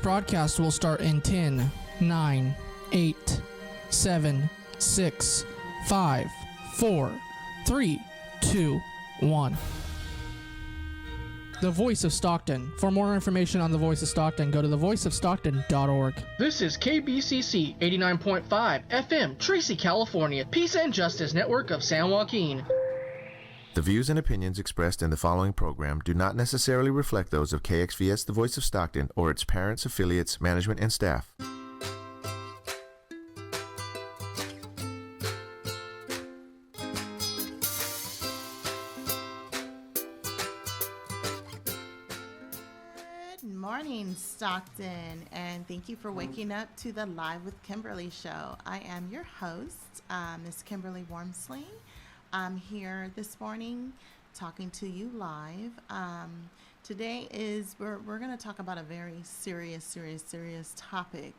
broadcast will start in 10, 9, 8, 7, 6, 5, 4, 3, 2, 1. The Voice of Stockton. For more information on The Voice of Stockton, go to thevoiceofstockton.org. This is KBCC 89.5 FM, Tracy, California, Peace and Justice Network of San Joaquin. The views and opinions expressed in the following program do not necessarily reflect those of KXVS The Voice of Stockton or its parents, affiliates, management, and staff. Good morning, Stockton, and thank you for waking up to the Live with Kimberly show. I am your host, Miss Kimberly Warmsley. I'm here this morning talking to you live. Today we're going to talk about a very serious topic.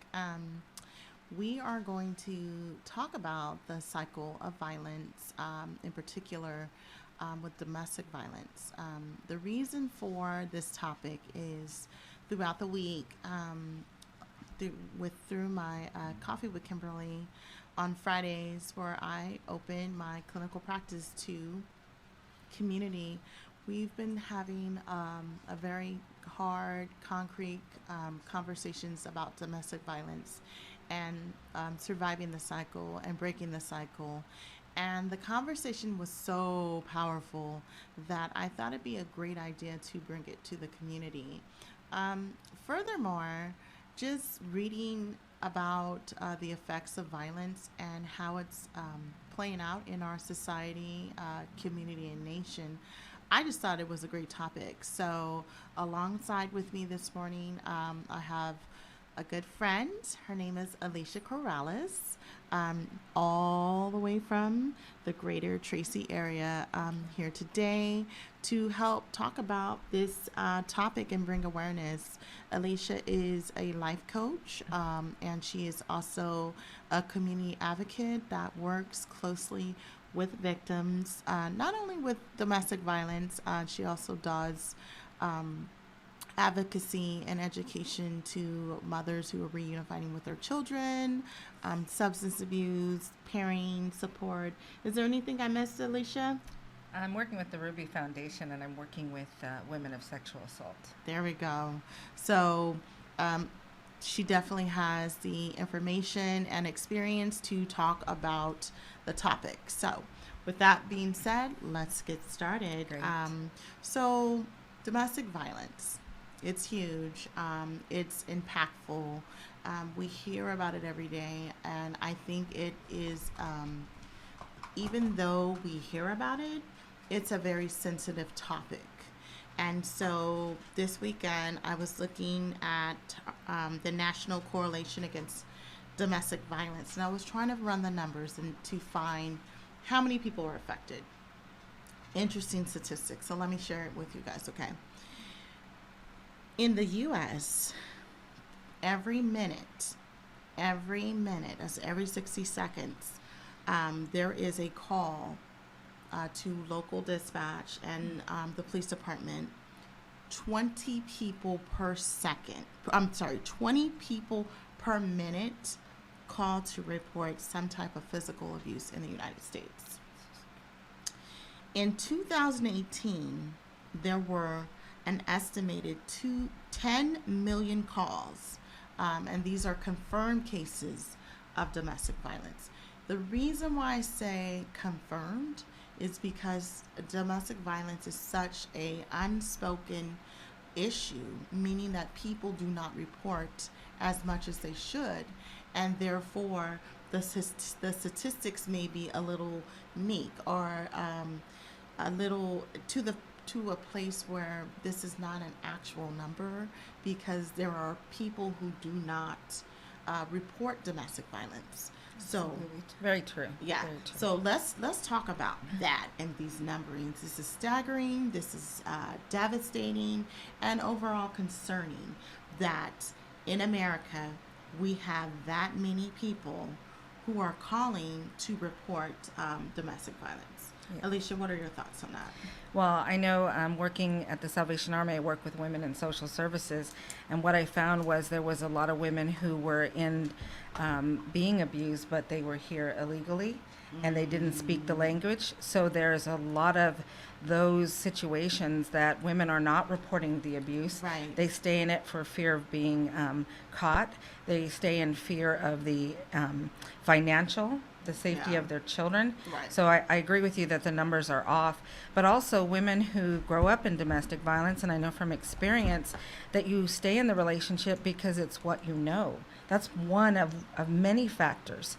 We are going to talk about the cycle of violence, in particular with domestic violence. The reason for this topic is throughout the week, through my Coffee with Kimberly on Fridays, where I open my clinical practice to community, we've been having a very hard, concrete conversations about domestic violence and surviving the cycle and breaking the cycle. And the conversation was so powerful that I thought it'd be a great idea to bring it to the community. Furthermore, just reading about the effects of violence and how it's playing out in our society, community, and nation, I just thought it was a great topic. So alongside with me this morning, I have a good friend. Her name is Alicia Corrales, all the way from the greater Tracy area, here today to help talk about this topic and bring awareness. Alicia is a life coach, and she is also a community advocate that works closely with victims, not only with domestic violence, she also does advocacy and education to mothers who are reuniting with their children, substance abuse, parenting support. Is there anything I missed, Alicia? I'm working with the Ruby Foundation, and I'm working with women of sexual assault. There we go. So she definitely has the information and experience to talk about the topic. So with that being said, let's get started. Great. So domestic violence. It's huge. It's impactful. We hear about it every day, and I think it is, even though we hear about it, it's a very sensitive topic. And so this weekend, I was looking at the National Correlation Against Domestic Violence, and I was trying to run the numbers and to find how many people are affected. Interesting statistics. So let me share it with you guys, okay? In the U.S., every minute, that's every 60 seconds, there is a call to local dispatch and the police department. 20 people per second. 20 people per minute call to report some type of physical abuse in the United States. In 2018, there were an estimated 10 million calls, and these are confirmed cases of domestic violence. The reason why I say confirmed is because domestic violence is such a unspoken issue, meaning that people do not report as much as they should, and therefore the statistics may be a little meek or a little to a place where this is not an actual number, because there are people who do not report domestic violence. So very true. Yeah. Very true. So let's talk about that and these numberings. This is staggering. This is devastating and overall concerning that in America we have that many people who are calling to report domestic violence. Yeah. Alicia, what are your thoughts on that? Well, I know working at the Salvation Army, I work with women in social services, and what I found was there was a lot of women who were in being abused, but they were here illegally, and they didn't speak the language. So there's a lot of those situations that women are not reporting the abuse. Right. They stay in it for fear of being caught. They stay in fear of the financial, the safety Yeah. of their children. Right. So I agree with you that the numbers are off, but also women who grow up in domestic violence, and I know from experience that you stay in the relationship because it's what you know. That's one of many factors.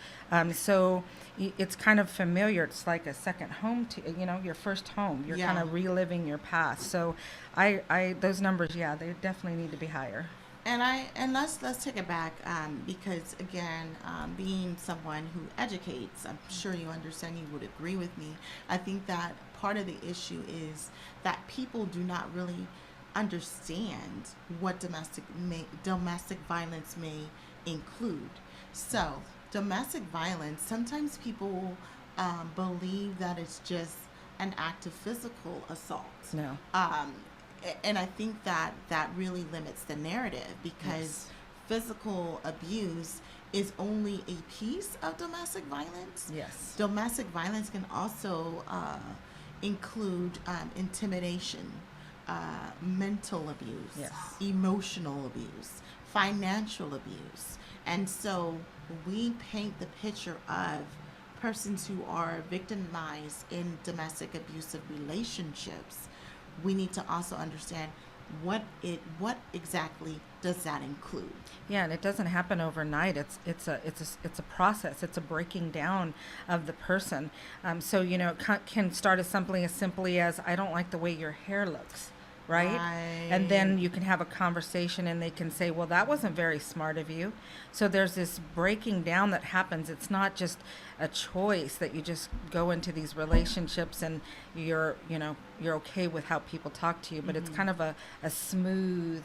So it's kind of familiar. It's like a second home to, your first home. You're Yeah. kind of reliving your past. So those numbers, yeah, they definitely need to be higher. And let's take it back, because again, being someone who educates, I'm sure you understand, you would agree with me. I think that part of the issue is that people do not really understand what domestic violence may include. So domestic violence, sometimes people believe that it's just an act of physical assault. No. And I think that really limits the narrative, because Yes. physical abuse is only a piece of domestic violence. Yes. Domestic violence can also include intimidation, mental abuse, Yes. emotional abuse, financial abuse. And so we paint the picture of persons who are victimized in domestic abusive relationships. We need to also understand what exactly does that include. Yeah, and it doesn't happen overnight. It's a process. It's a breaking down of the person. So it can start as simply as I don't like the way your hair looks, right? And then you can have a conversation, and they can say, well, that wasn't very smart of you. So there's this breaking down that happens. It's not just a choice that you just go into these relationships and you're okay with how people talk to you, but it's kind of a smooth,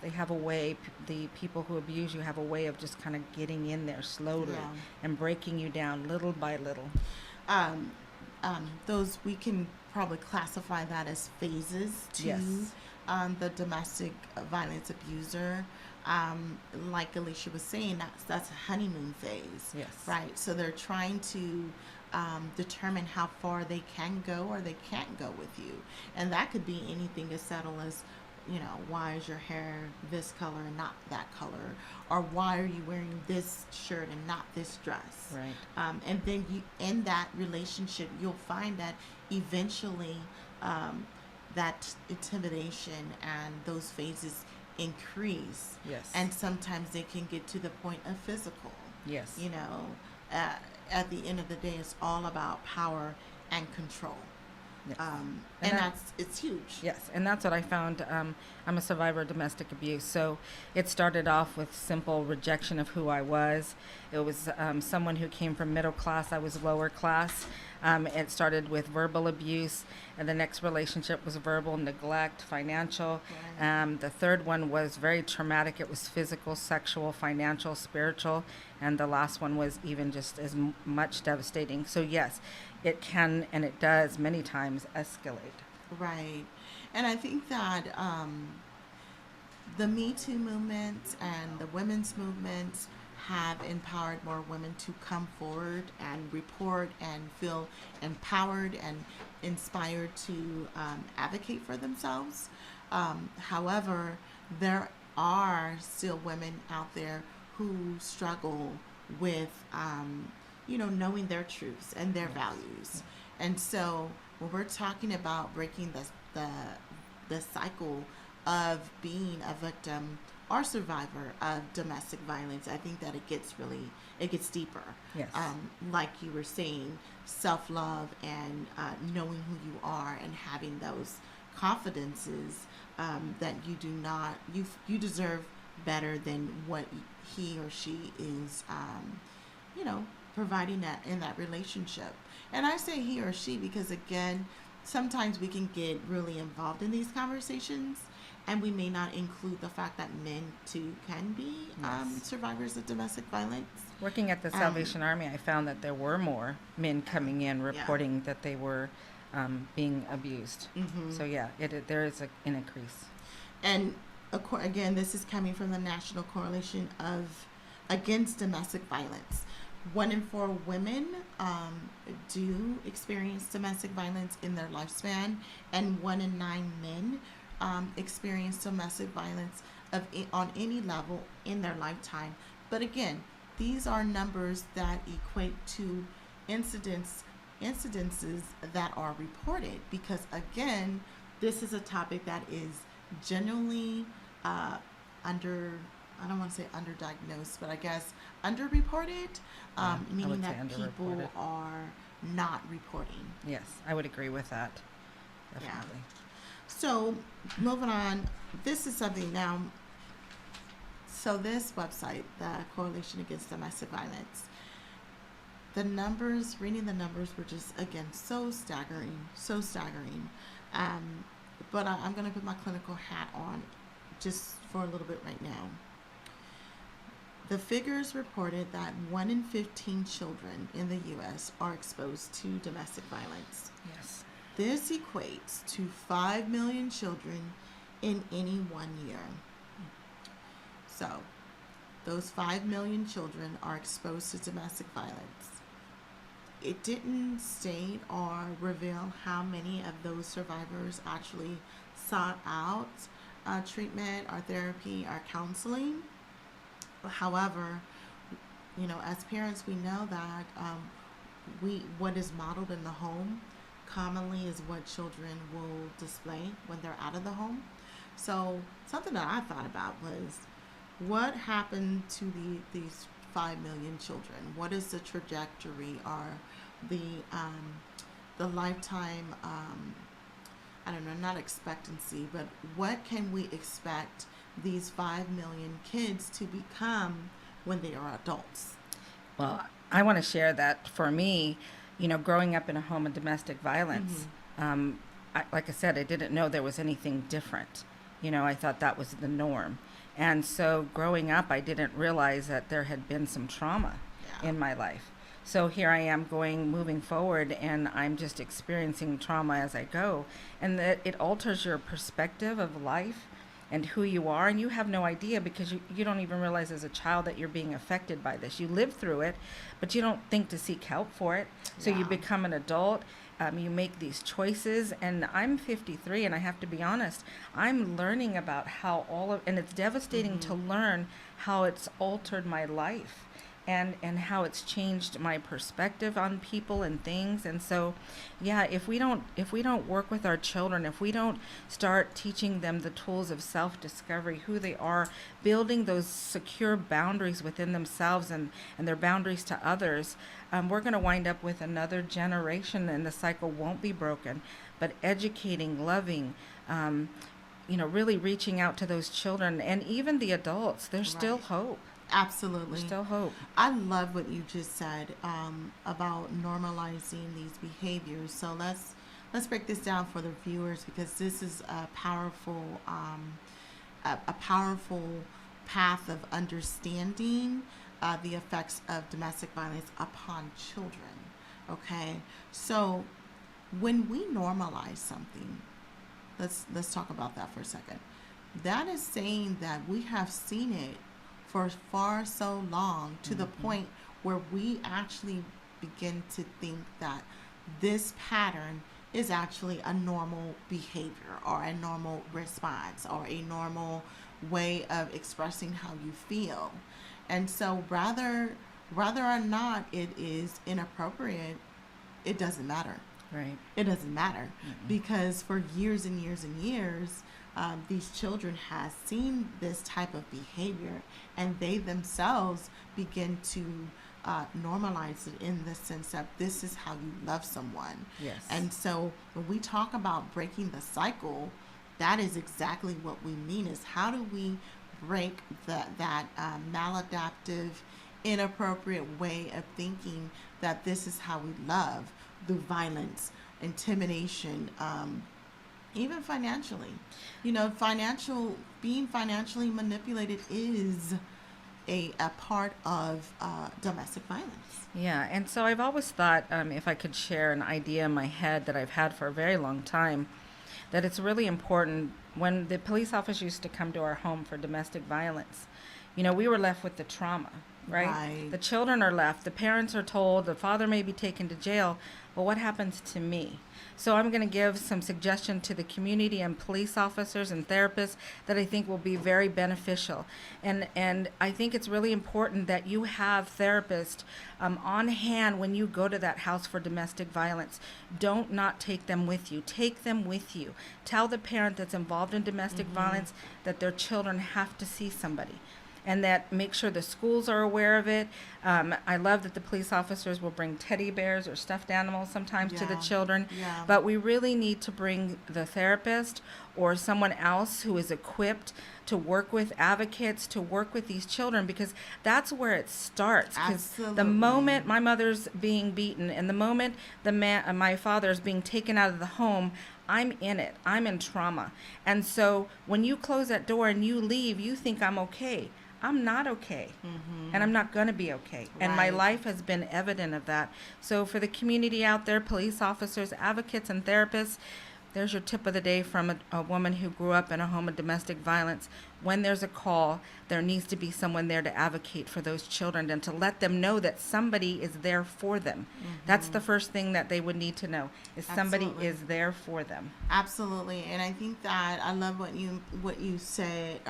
they have a way, the people who abuse you have a way of just kind of getting in there slowly Yeah. and breaking you down little by little. Those, we can probably classify that as phases to Yes. the domestic violence abuser. Like Alicia was saying, that's a honeymoon phase. Yes. Right. So they're trying to determine how far they can go or they can't go with you, and that could be anything as subtle as, why is your hair this color and not that color, or why are you wearing this shirt and not this dress. Right. And then in that relationship, you'll find that eventually that intimidation and those phases increase. Yes. And sometimes they can get to the point of physical. Yes. At the end of the day, it's all about power and control. Yes. And it's huge. Yes, and that's what I found. I'm a survivor of domestic abuse, so it started off with simple rejection of who I was. It was someone who came from middle class. I was lower class. It started with verbal abuse, and the next relationship was verbal neglect, financial. Right. The third one was very traumatic. It was physical, sexual, financial, spiritual, and the last one was even just as much devastating. So yes, it can, and it does many times, escalate. Right. And I think that the Me Too movement and the women's movement have empowered more women to come forward and report and feel empowered and inspired to advocate for themselves. However, there are still women out there who struggle with, knowing their truths and their values. And so when we're talking about breaking the cycle of being a victim or survivor of domestic violence, I think that it gets deeper. Yes. Like you were saying, self-love and knowing who you are and having those confidences that you deserve better than what he or she is, providing that in that relationship. And I say he or she because, again, sometimes we can get really involved in these conversations And we may not include the fact that men too can be survivors of domestic violence. Working at the Salvation Army, I found that there were more men coming in reporting that they were being abused. So yeah, there is an increase. And again, this is coming from the National Coalition Against Domestic Violence. 1 in 4 women do experience domestic violence in their lifespan, and 1 in 9 men experience domestic violence on any level in their lifetime. But again, these are numbers that equate to incidences that are reported, because again, this is a topic that is generally I don't want to say underdiagnosed, but I guess underreported, meaning that people are not reporting. Yes, I would agree with that. Definitely. Yeah. So moving on, this is something now. So this website, the Coalition Against Domestic Violence, reading the numbers were just, again, so staggering. But I'm going to put my clinical hat on just for a little bit right now. The figures reported that 1 in 15 children in the U.S. are exposed to domestic violence. Yes. This equates to 5 million children in any 1 year. So, those 5 million children are exposed to domestic violence. It didn't state or reveal how many of those survivors actually sought out treatment or therapy or counseling. However, as parents, we know that what is modeled in the home commonly is what children will display when they're out of the home. So something that I thought about was, what happened to these 5 million children? What is the trajectory or the lifetime, I don't know, not expectancy, but what can we expect these 5 million kids to become when they are adults? Well, I want to share that for me, growing up in a home of domestic violence, like I said, I didn't know there was anything different. I thought that was the norm. And so growing up, I didn't realize that there had been some trauma in my life. So here I am moving forward, and I'm just experiencing trauma as I go. And that it alters your perspective of life and who you are, and you have no idea, because you don't even realize as a child that you're being affected by this. You live through it, but you don't think to seek help for it. So you become an adult, you make these choices, and I'm 53, and I have to be honest, I'm learning about how and it's devastating to learn how it's altered my life. And how it's changed my perspective on people and things. And so, if we don't work with our children, if we don't start teaching them the tools of self-discovery, who they are, building those secure boundaries within themselves and their boundaries to others, we're going to wind up with another generation, and the cycle won't be broken. But educating, loving, really reaching out to those children and even the adults, there's still hope. Absolutely. There's still hope. I love what you just said about normalizing these behaviors. So let's break this down for the viewers, because this is a powerful path of understanding the effects of domestic violence upon children. Okay, so when we normalize something, let's talk about that for a second. That is saying that we have seen it for far so long, to the point where we actually begin to think that this pattern is actually a normal behavior or a normal response or a normal way of expressing how you feel. And so whether or not it is inappropriate, it doesn't matter. Right. It doesn't matter, because for years and years and years, these children have seen this type of behavior, and they themselves begin to normalize it in the sense that this is how you love someone. Yes. And so when we talk about breaking the cycle, that is exactly what we mean, is how do we break that maladaptive, inappropriate way of thinking that this is how we love, through violence, intimidation, Even financially. Being financially manipulated is a part of domestic violence. Yeah, and so I've always thought, if I could share an idea in my head that I've had for a very long time, that it's really important when the police officers used to come to our home for domestic violence. We were left with the trauma, right? Right. The children are left, the parents are told, the father may be taken to jail. Well, what happens to me? So I'm going to give some suggestion to the community and police officers and therapists that I think will be very beneficial. And I think it's really important that you have therapists on hand when you go to that house for domestic violence. Don't not take them with you. Take them with you. Tell the parent that's involved in domestic violence that their children have to see somebody. And that make sure the schools are aware of it. I love that the police officers will bring teddy bears or stuffed animals sometimes to the Yeah. children. Yeah. But we really need to bring the therapist or someone else who is equipped to work with advocates, to work with these children, because that's where it starts. 'Cause the Absolutely. moment my mother's being beaten and the moment my father's being taken out of the home, I'm in it. I'm in trauma. And so when you close that door and you leave, you think I'm okay. I'm not okay, and I'm not going to be okay. And my Right. life has been evident of that. So for the community out there, police officers, advocates, and therapists, there's your tip of the day from a woman who grew up in a home of domestic violence. When there's a call, there needs to be someone there to advocate for those children and to let them know that somebody is there for them. That's the first thing that they would need to know, is somebody Absolutely. is there for them. Absolutely, and I think that I love what you said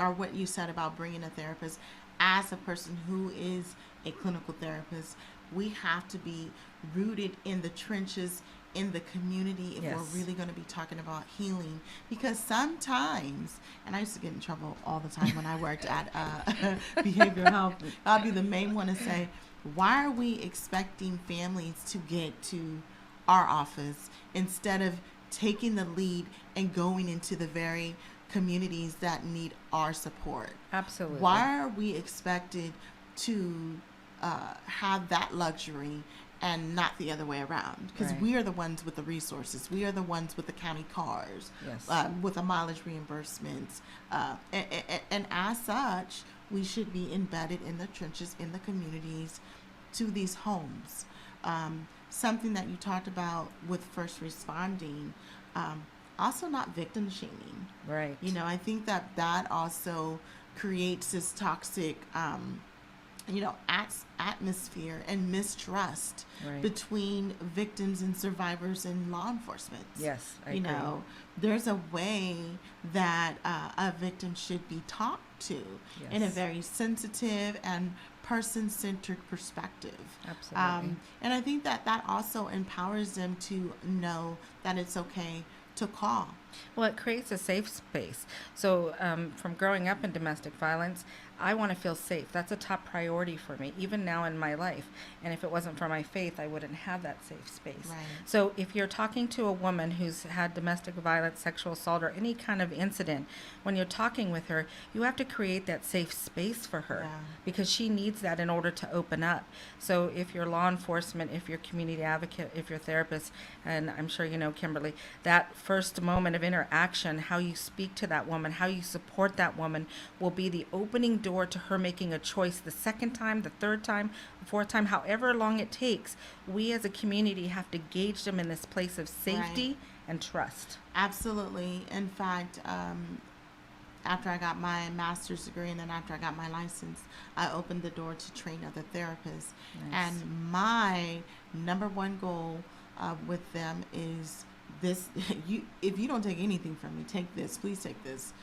about bringing a therapist. As a person who is a clinical therapist, we have to be rooted in the trenches, in the community, if Yes. we're really going to be talking about healing. Because sometimes, and I used to get in trouble all the time when I worked at behavioral health, I'll be the main one to say, why are we expecting families to get to our office instead of taking the lead and going into the very communities that need our support? Absolutely. Why are we expected to have that luxury and not the other way around? Because Right. we are the ones with the resources. We are the ones with the county cars, Yes. with the mileage reimbursements. And as such, we should be embedded in the trenches, in the communities, to these homes. Something that you talked about with first responding, also not victim shaming. Right. I think that also creates this toxic, atmosphere and mistrust Right. between victims and survivors and law enforcement. Yes, I agree. There's a way that a victim should be talked to in a Yes. very sensitive and person-centered perspective. Absolutely. And I think that also empowers them to know that it's okay to call. Well, it creates a safe space. So from growing up in domestic violence, I want to feel safe. That's a top priority for me, even now in my life. And if it wasn't for my faith, I wouldn't have that safe space. Right. So if you're talking to a woman who's had domestic violence, sexual assault, or any kind of incident, when you're talking with her, you have to create that safe space for her, Yeah. because she needs that in order to open up. So if you're law enforcement, if you're community advocate, if you're therapist, and I'm sure you know, Kimberly, that first moment of interaction, how you speak to that woman, how you support that woman, will be the opening door to her making a choice the second time, the third time, the fourth time, however long it takes. We as a community have to gauge them in this place of safety Right. and trust. Absolutely. In fact, after I got my master's degree and then after I got my license, I opened the door to train other therapists. Nice. And my number one goal with them is this: if you don't take anything from me, take this. Please take this.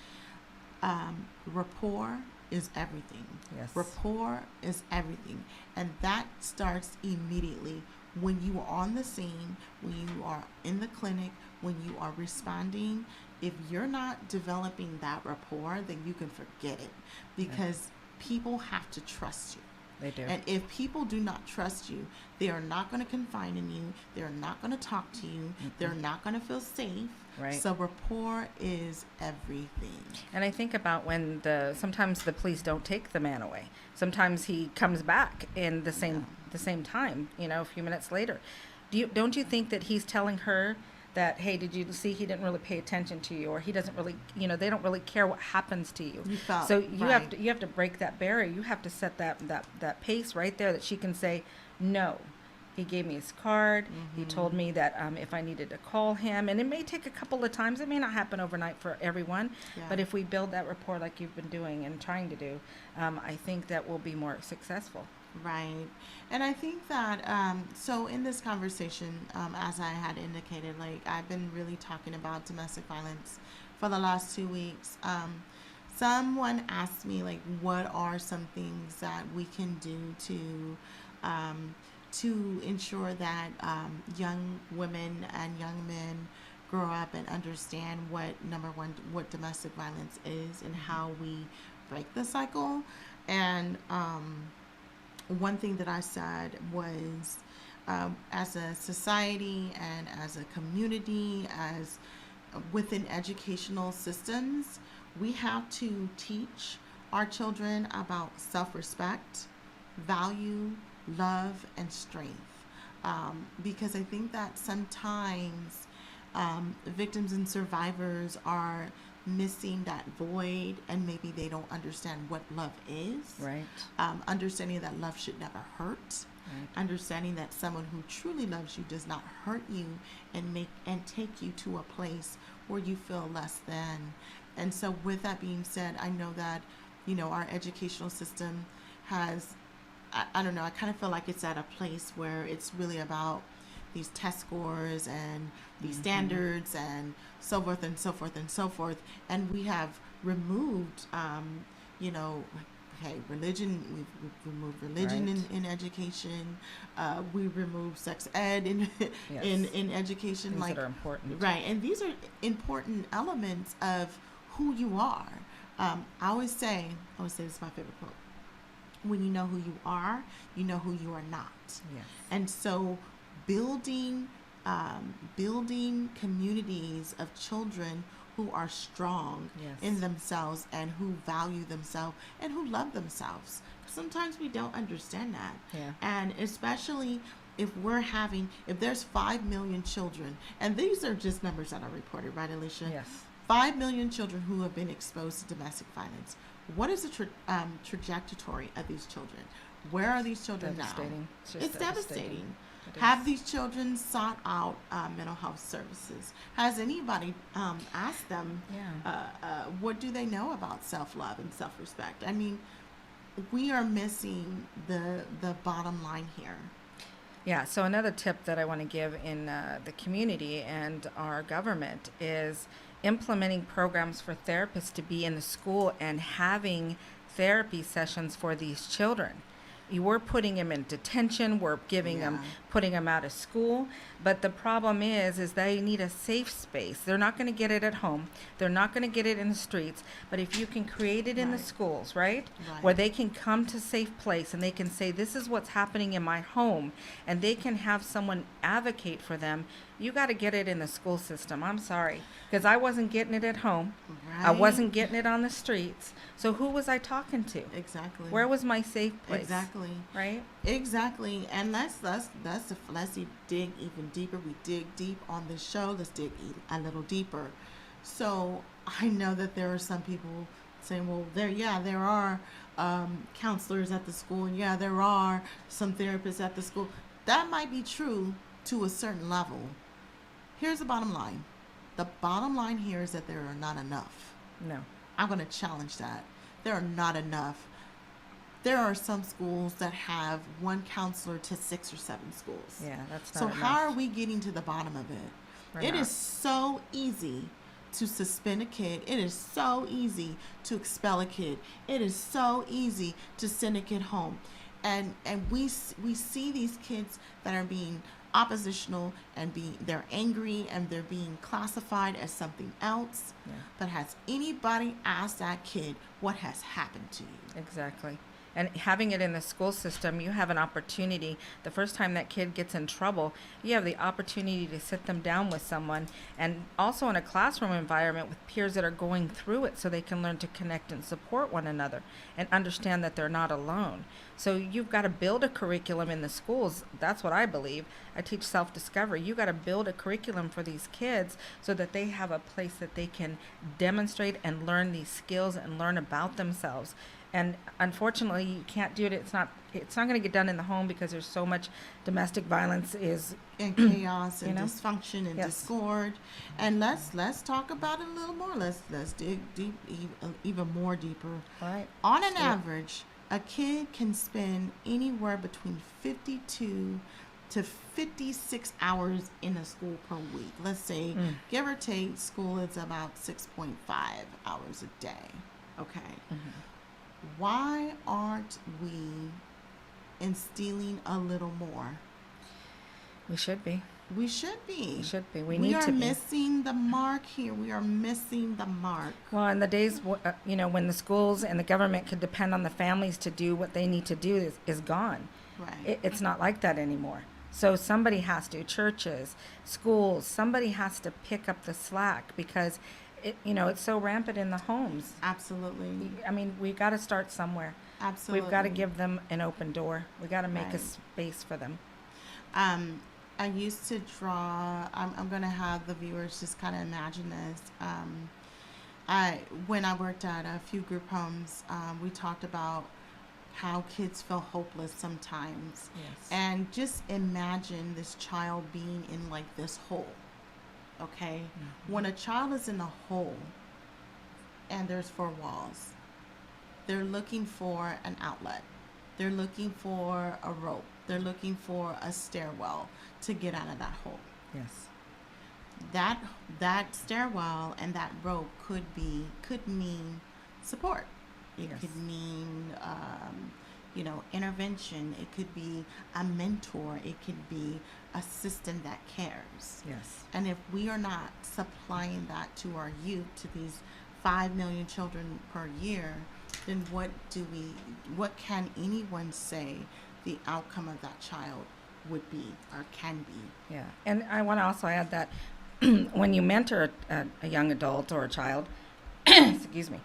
Rapport is everything. Yes. Rapport is everything. And that starts immediately when you are on the scene, when you are in the clinic, when you are responding. If you're not developing that rapport, then you can forget it, because people have to trust you. They do. And if people do not trust you, they are not going to confide in you. They're not going to talk to you. They're not going to feel safe. Right. So rapport is everything. And I think about when sometimes the police don't take the man away. Sometimes he comes back in the same time, a few minutes later. Don't you think that he's telling her that, hey, did you see he didn't really pay attention to you, or he doesn't really, they don't really care what happens to you. You felt, so you right. have to break that barrier. You have to set that pace right there, that she can say, no. He gave me his card. He told me that if I needed to call him, and it may take a couple of times. It may not happen overnight for everyone, Yeah. but if we build that rapport like you've been doing and trying to do, I think that we'll be more successful. Right. And I think that, so in this conversation, as I had indicated, like, I've been really talking about domestic violence for the last 2 weeks. Someone asked me, like, what are some things that we can do to ensure that young women and young men grow up and understand what domestic violence is and how we break the cycle. And one thing that I said was, as a society and as a community, as within educational systems, we have to teach our children about self-respect, value, love, and strength. Because I think that sometimes victims and survivors are missing that void, and maybe they don't understand what love is. Right. Understanding that love should never hurt. Right. Understanding that someone who truly loves you does not hurt you and take you to a place where you feel less than. And so with that being said, I know that, our educational system has, I don't know, I kind of feel like it's at a place where it's really about these test scores and these standards and so forth and so forth and so forth. And we have removed, religion, we've removed religion Right. in education. We removed sex ed in Yes. in education. Things like, that are important. right. And these are important elements of who you are. I always say this is my favorite quote. When you know who you are, you know who you are not. Yes. And so building communities of children who are strong Yes. in themselves and who value themselves and who love themselves. Sometimes we don't understand that. Yeah. And especially if there's 5 million children, and these are just numbers that are reported, right, Alicia? Yes. 5 million children who have been exposed to domestic violence. What is the trajectory of these children? Where are these children now? Devastating. It's devastating. It is. Have these children sought out mental health services? Has anybody asked them, Yeah. what do they know about self-love and self-respect? I mean, we are missing the bottom line here. Yeah, so another tip that I want to give in the community and our government is implementing programs for therapists to be in the school and having therapy sessions for these children. We're putting them in detention, we're putting them out of school, but the problem is they need a safe space. They're not going to get it at home. They're not going to get it in the streets, but if you can create it in the Right. schools, right? Right. Where they can come to a safe place and they can say, this is what's happening in my home, and they can have someone advocate for them. You got to get it in the school system. I'm sorry, because I wasn't getting it at home. I Right. wasn't getting it on the streets. So who was I talking to? Exactly. Where was my safe place? Exactly. Right? Exactly. And let's dig even deeper. We dig deep on this show. Let's dig a little deeper. So I know that there are some people saying, well, there are counselors at the school, and yeah, there are some therapists at the school. That might be true to a certain level. Here's the bottom line. The bottom line here is that there are not enough. No. I'm going to challenge that. There are not enough. There are some schools that have one counselor to 6 or 7 schools. Yeah, that's not So enough. how are we getting to the bottom of it? We're It not. is so easy to suspend a kid. It is so easy to expel a kid. It is so easy to send a kid home. And we see these kids that are being oppositional and they're angry and they're being classified as something else. Yeah. But has anybody asked that kid, what has happened to you. Exactly. And having it in the school system, you have an opportunity. The first time that kid gets in trouble, you have the opportunity to sit them down with someone, and also in a classroom environment with peers that are going through it, so they can learn to connect and support one another and understand that they're not alone. So you've got to build a curriculum in the schools. That's what I believe. I teach self-discovery. You got to build a curriculum for these kids so that they have a place that they can demonstrate and learn these skills and learn about themselves. And unfortunately, you can't do it. It's not going to get done in the home because there's so much domestic violence and chaos and you know? dysfunction and Yes. discord. And let's talk about it a little more. Let's dig deep, even more deeper. All right. On an do it. average, a kid can spend anywhere between 52 to 56 hours in a school per week. Let's say, give or take, school is about 6.5 hours a day. Okay. Why aren't we instilling a little more? We should be. We should be. We should be. We We need are to be. missing the mark here. We are missing the mark. Well, in the days, when the schools and the government could depend on the families to do what they need to do is gone. Right. It's not like that anymore. So somebody has to, churches, schools, somebody has to pick up the slack because it's so rampant in the homes. Absolutely. I mean, we got to start somewhere. Absolutely. We've got to give them an open door. We got to make a Right. space for them. I used to draw. I'm going to have the viewers just kind of imagine this. When I worked at a few group homes, we talked about how kids feel hopeless sometimes. Yes. And just imagine this child being in like this hole. Okay? When a child is in a hole and there's 4 walls, they're looking for an outlet. They're looking for a rope. They're looking for a stairwell to get out of that hole. Yes. That stairwell and that rope could mean support. It Yes. could mean intervention. It could be a mentor. It could be a system that cares. Yes. And if we are not supplying that to our youth, to these 5 million children per year, then what can anyone say the outcome of that child would be or can be? Yeah. And I want to also add that when you mentor a young adult or a child, excuse me,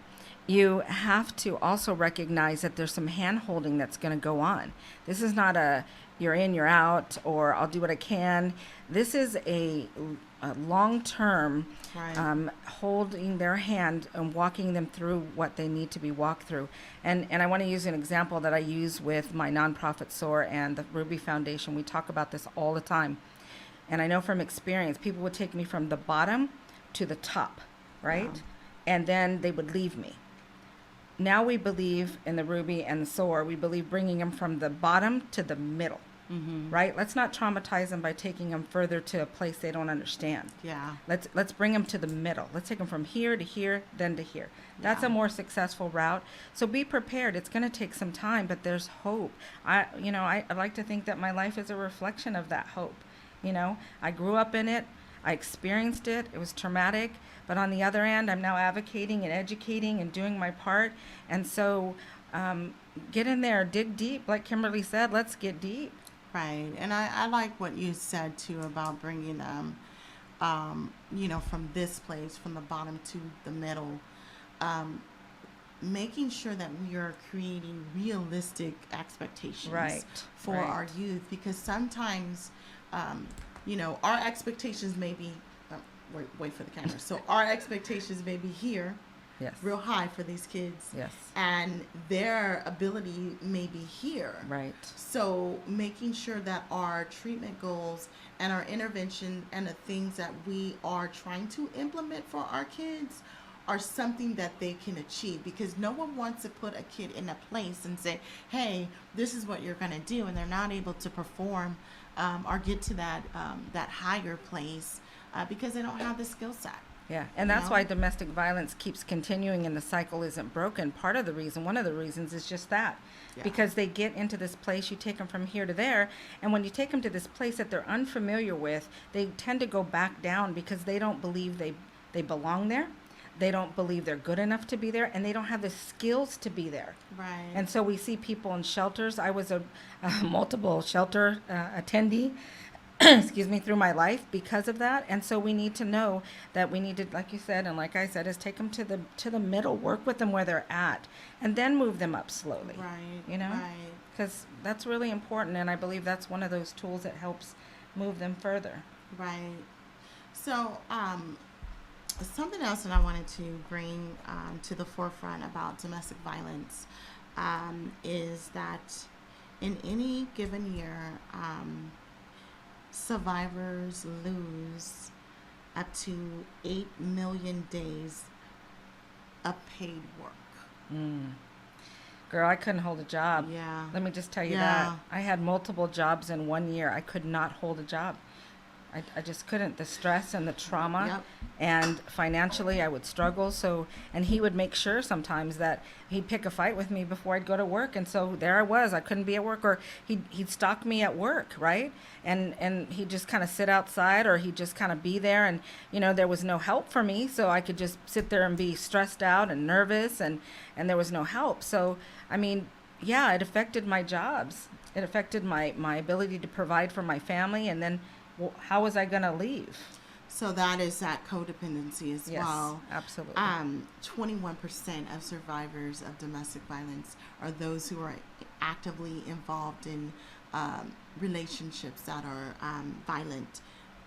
you have to also recognize that there's some hand-holding that's going to go on. This is not a you're in, you're out, or I'll do what I can. This is a long-term Right. holding their hand and walking them through what they need to be walked through. And I want to use an example that I use with my nonprofit SOAR and the Ruby Foundation. We talk about this all the time. And I know from experience, people would take me from the bottom to the top, right? Wow. And then they would leave me. Now we believe in the Ruby and the SOAR, we believe bringing them from the bottom to the middle, right? Let's not traumatize them by taking them further to a place they don't understand. Yeah. Let's bring them to the middle. Let's take them from here to here, then to here. That's Yeah. a more successful route. So be prepared. It's going to take some time, but there's hope. I like to think that my life is a reflection of that hope. I grew up in it. I experienced it. It was traumatic. But on the other end, I'm now advocating and educating and doing my part. And so get in there, dig deep. Like Kimberly said, let's get deep. Right. And I like what you said too about bringing from this place, from the bottom to the middle, making sure that we are creating realistic expectations Right, for right. our youth, because sometimes our expectations may be wait for the camera. So our expectations may be here, Yes. real high for these kids, Yes. and their ability may be here. Right. So making sure that our treatment goals and our intervention and the things that we are trying to implement for our kids are something that they can achieve, because no one wants to put a kid in a place and say, hey, this is what you're going to do, and they're not able to perform or get to that higher place because they don't have the skill set. Yeah, and that's why domestic violence keeps continuing and the cycle isn't broken. One of the reasons is just that. Yeah. Because they get into this place, you take them from here to there, and when you take them to this place that they're unfamiliar with, they tend to go back down because they don't believe they belong there. they don't believe they're good enough to be there, and they don't have the skills to be there. Right. And so we see people in shelters. I was a multiple shelter attendee, excuse me, through my life because of that. And so we need to know that we need to, like you said, and like I said, is take them to the middle, work with them where they're at, and then move them up slowly. Right. You know, Right. because that's really important, and I believe that's one of those tools that helps move them further. Right. So, something else that I wanted to bring to the forefront about domestic violence is that in any given year, survivors lose up to 8 million days of paid work. Girl, I couldn't hold a job. Yeah. Let me just tell you Yeah. that. I had multiple jobs in 1 year. I could not hold a job. I just couldn't. The stress and the trauma. Yep. And financially, I would struggle. So, and he would make sure sometimes that he'd pick a fight with me before I'd go to work. And so there I was. I couldn't be at work, or he'd stalk me at work, right? And he'd just kind of sit outside, or he'd just kind of be there. And, you know, there was no help for me. So I could just sit there and be stressed out and nervous, and there was no help. So, I mean, yeah, it affected my jobs. It affected my ability to provide for my family. And then, well, how was I going to leave? So that is that codependency as Yes, well. absolutely. 21% of survivors of domestic violence are those who are actively involved in relationships that are violent,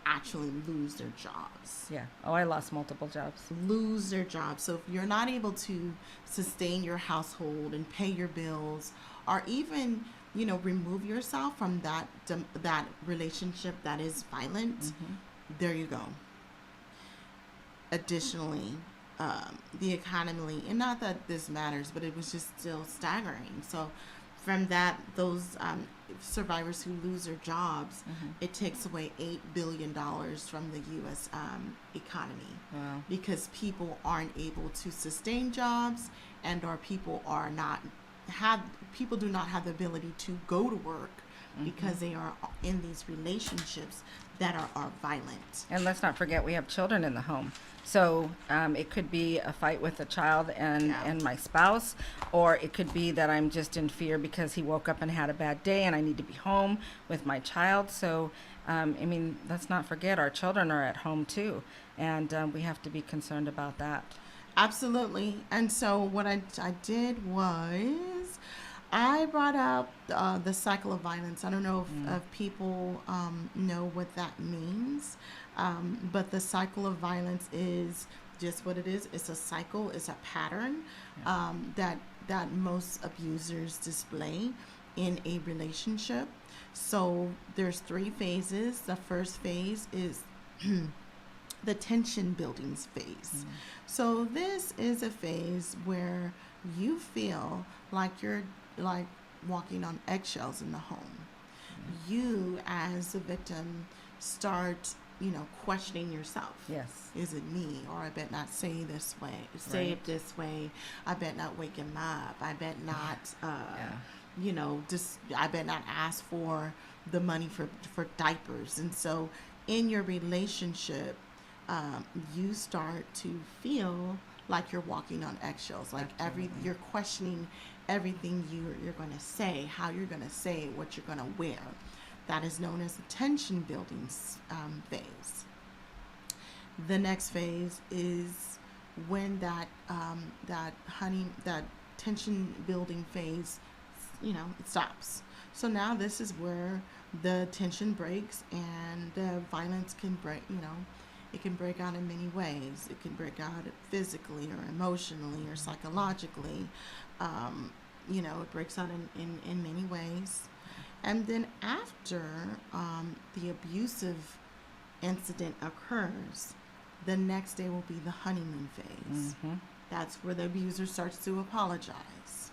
actually lose their jobs. Yeah. Oh, I lost multiple jobs. Lose their jobs. So if you're not able to sustain your household and pay your bills, or even, you know, remove yourself from that relationship that is violent, there you go. Additionally, the economy, and not that this matters, but it was just still staggering. So from that, those survivors who lose their jobs, it takes away $8 billion from the U.S. Economy. Wow. Because people aren't able to sustain jobs, and or people do not have the ability to go to work because they are in these relationships that are violent. And let's not forget, we have children in the home. So it could be a fight with a child and my spouse, or it could be that I'm just in fear because he woke up and had a bad day and I need to be home with my child. So, I mean, let's not forget, our children are at home too. And we have to be concerned about that. Absolutely. And so what I did was I brought up the cycle of violence. I don't know if people know what that means, but the cycle of violence is just what it is. It's a cycle. It's a pattern that most abusers display in a relationship. So there's 3 phases. The first phase is the tension building phase. So this is a phase where you feel like you're like walking on eggshells in the home. You as the victim start, you know, questioning yourself. Yes. Is it me? Or I bet not say it this way. I bet not wake him up. I bet not, you know, just, I bet not ask for the money for diapers. And so in your relationship, you start to feel like you're walking on eggshells, like you're questioning everything you're going to say, how you're going to say it, what you're going to wear. That is known as the tension building phase. The next phase is when that tension building phase, you know, it stops. So now this is where the tension breaks and the violence can break, you know, it can break out in many ways. It can break out physically or emotionally or psychologically. You know, it breaks out in many ways. And then after the abusive incident occurs, the next day will be the honeymoon phase. That's where the abuser starts to apologize.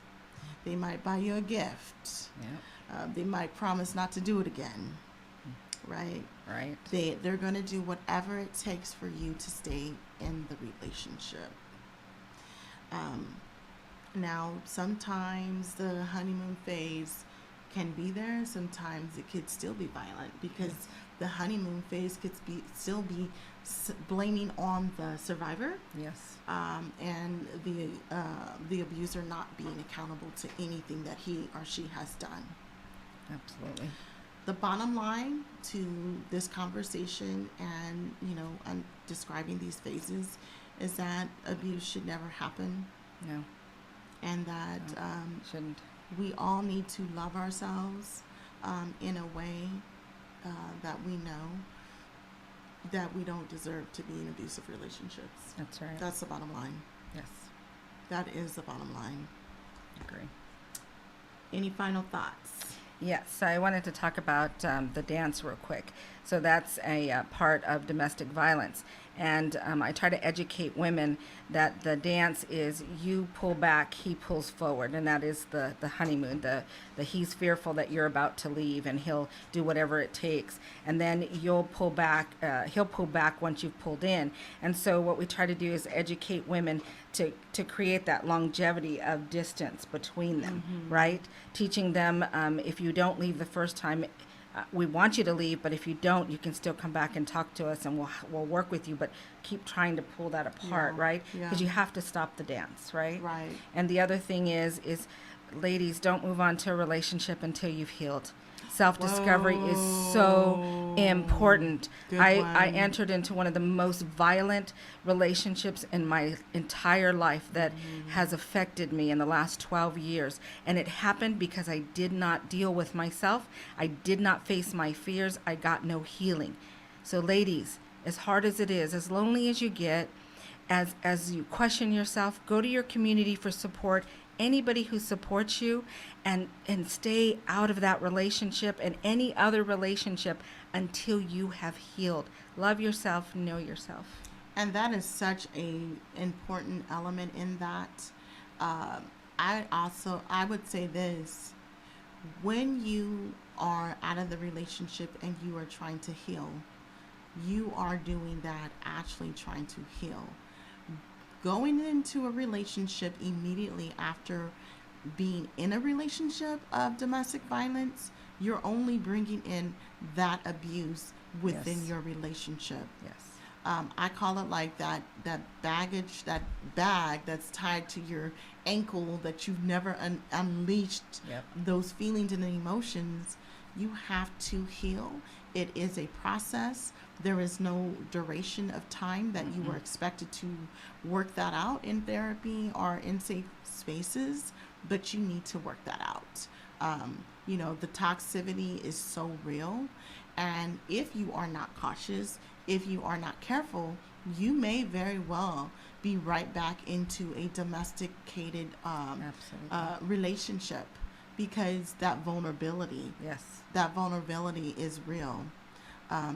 They might buy you a gift. They might promise not to do it again. Right? Right. They're going to do whatever it takes for you to stay in the relationship. Now, sometimes the honeymoon phase can be there. Sometimes it could still be violent because the honeymoon phase could still be blaming on the survivor, Yes. and the abuser not being accountable to anything that he or she has done. Absolutely. The bottom line to this conversation and, and describing these phases is that abuse should never happen, No. and that Shouldn't. we all need to love ourselves in a way that we know that we don't deserve to be in abusive relationships. That's right. That's the bottom line. Yes. That is the bottom line. Agree. Any final thoughts? Yes, I wanted to talk about the dance real quick. So that's a part of domestic violence. And I try to educate women that the dance is you pull back, he pulls forward. And that is the honeymoon, the he's fearful that you're about to leave and he'll do whatever it takes. And then you'll pull back, he'll pull back once you've pulled in. And so what we try to do is educate women to create that longevity of distance between them, right? Teaching them if you don't leave the first time, we want you to leave, but if you don't, you can still come back and talk to us, and we'll work with you. But keep trying to pull that apart, Yeah, right? yeah. Because you have to stop the dance, right? Right. And the other thing is ladies, don't move on to a relationship until you've healed. Self-discovery is so important. Good I one. entered into one of the most violent relationships in my entire life that has affected me in the last 12 years. And it happened because I did not deal with myself. I did not face my fears. I got no healing. So ladies, as hard as it is, as lonely as you get, as you question yourself, go to your community for support, anybody who supports you, and stay out of that relationship and any other relationship until you have healed. Love yourself, know yourself. And that is such a important element in that. I would say this: when you are out of the relationship and you are trying to heal, you are doing that actually trying to heal. Going into a relationship immediately after being in a relationship of domestic violence, you're only bringing in that abuse within Yes. your relationship. Yes. I call it like that baggage, that bag that's tied to your ankle that you've never unleashed. Yep. Those feelings and emotions. You have to heal. It is a process. There is no duration of time that you are expected to work that out in therapy or in safe spaces, but you need to work that out. The toxicity is so real. And if you are not cautious, if you are not careful, you may very well be right back into a domesticated Absolutely. relationship, because that vulnerability Yes. is real.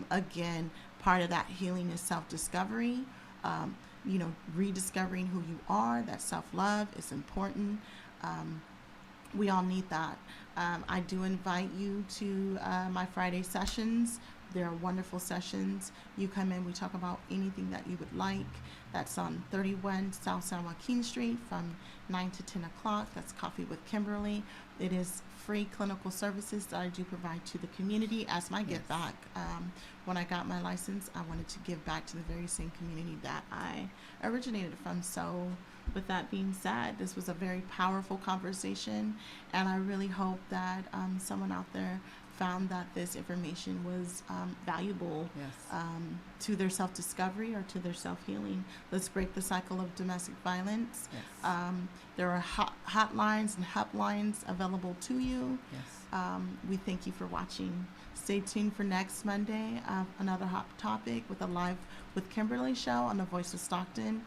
Again, part of that healing is self-discovery, rediscovering who you are. That self-love is important. We all need that. I do invite you to my Friday sessions. They're wonderful sessions. You come in, we talk about anything that you would like. That's on 31 South San Joaquin Street from 9 to 10 o'clock. That's Coffee with Kimberly. It is free clinical services that I do provide to the community as my give back. When I got my license, I wanted to give back to the very same community that I originated from. So with that being said, this was a very powerful conversation, and I really hope that someone out there found that this information was valuable Yes. to their self-discovery or to their self-healing. Let's break the cycle of domestic violence. Yes. There are hotlines and helplines available to you. Yes. We thank you for watching. Stay tuned for next Monday, another hot topic with a live with Kimberly show on the Voice of Stockton.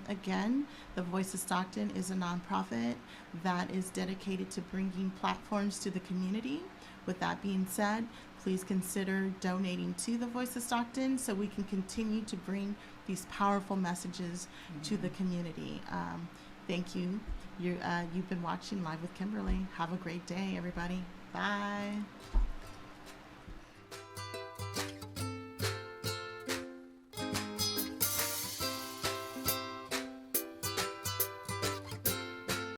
Again, the Voice of Stockton is a nonprofit that is dedicated to bringing platforms to the community. With that being said, please consider donating to the Voice of Stockton so we can continue to bring these powerful messages to the community. Thank you. You've been watching Live with Kimberly. Have a great day, everybody. Bye.